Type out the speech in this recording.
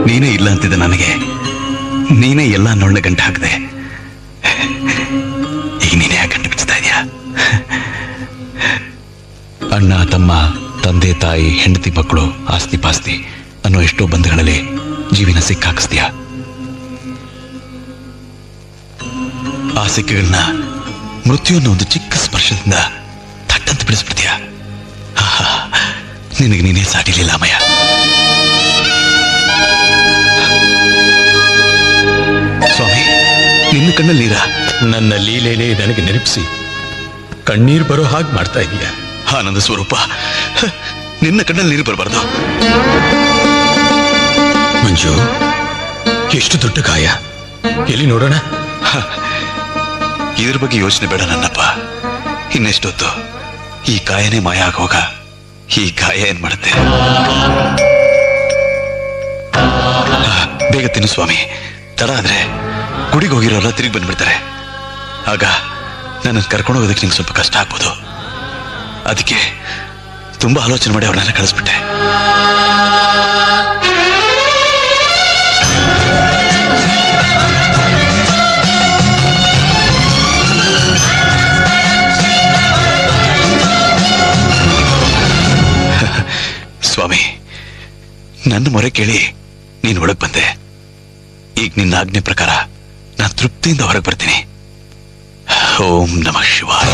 ನೀನೇ ಇಲ್ಲ ಅಂತಿದ್ದ ನನಗೆ ನೀನೇ ಎಲ್ಲ ನೊಳ್ಳೆ ಗಂಟೆ ಹಾಕದೆ. ಈಗ ನೀನೇ ಆ ಗಂಟೆ ಬಿಚ್ತಾ ಇದೆಯಾ? ಅಣ್ಣ ತಮ್ಮ ತಂದೆ ತಾಯಿ ಹೆಂಡತಿ ಮಕ್ಕಳು ಆಸ್ತಿ ಪಾಸ್ತಿ ಅನ್ನೋ ಎಷ್ಟೋ ಬಂಧಗಳಲ್ಲಿ ಜೀವಿನ ಸಿಕ್ಕಾಕಿಸ್ತೀಯ. ಆ ಸಿಕ್ಕುಗಳನ್ನ ಮೃತ್ಯು ಅನ್ನೋ ಒಂದು ಚಿಕ್ಕ ಸ್ಪರ್ಶದಿಂದ ತಟ್ಟಂತ ಬಿಡಿಸ್ಬಿಡ್ತೀಯ. ನಿನಗೆ ನೀನೇ ಸಾಟಿಲಿಲ್ಲ ಅಮ್ಮಯ್ಯ. ಸ್ವಾಮಿ, ನಿನ್ನ ಕಣ್ಣಲ್ಲಿ ನೀರ? ನನ್ನ ಲೀಲೆನೇ ನನಗೆ ನೆನಪಿಸಿ ಕಣ್ಣೀರು ಬರೋ ಹಾಗೆ ಮಾಡ್ತಾ ಇದೀಯ. ಆನಂದ ಸ್ವರೂಪ, ನಿನ್ನ ಕಣ್ಣಲ್ಲಿ ನೀರು ಬರಬಾರ್ದು. ಮಂಜು, ಎಷ್ಟು ದೊಡ್ಡ ಗಾಯ, ಎಲ್ಲಿ ನೋಡೋಣ. ಇದ್ರ ಬಗ್ಗೆ ಯೋಚನೆ ಬೇಡ ನನ್ನಪ್ಪ. ಇನ್ನೆಷ್ಟೊತ್ತು ಈ ಗಾಯನೇ ಮಾಯ ಆಗೋಗ ಈ ಗಾಯ ಏನ್ ಮಾಡುತ್ತೆ? ಬೇಗ ತಿನ್ನು ಸ್ವಾಮಿ, ತಡ ಆದ್ರೆ ಗುಡಿಗೆ ಹೋಗಿರೋಲ್ಲ ತಿರುಗಿ ಬಂದ್ಬಿಡ್ತಾರೆ. ಆಗ ನನ್ನ ಕರ್ಕೊಂಡು ಹೋಗೋದಕ್ಕೆ ನಿಂಗೆ ಸ್ವಲ್ಪ ಕಷ್ಟ ಆಗ್ಬೋದು. ಅದಕ್ಕೆ ತುಂಬಾ ಆಲೋಚನೆ ಮಾಡಿ ಅವ್ರನ್ನೆಲ್ಲ ಕಳಿಸ್ಬಿಟ್ಟೆ. ಸ್ವಾಮಿ, ನನ್ನ ಮೊರೆ ಕೇಳಿ ನೀನು ಒಳಗೆ ಬಂದೆ. ಈಗ ನಿನ್ನ ಆಜ್ಞೆ ಪ್ರಕಾರ ನಾನು ತೃಪ್ತಿಯಿಂದ ಹೊರಗೆ ಬರ್ತೀನಿ. ಓಂ ನಮಃ ಶಿವಾಯ.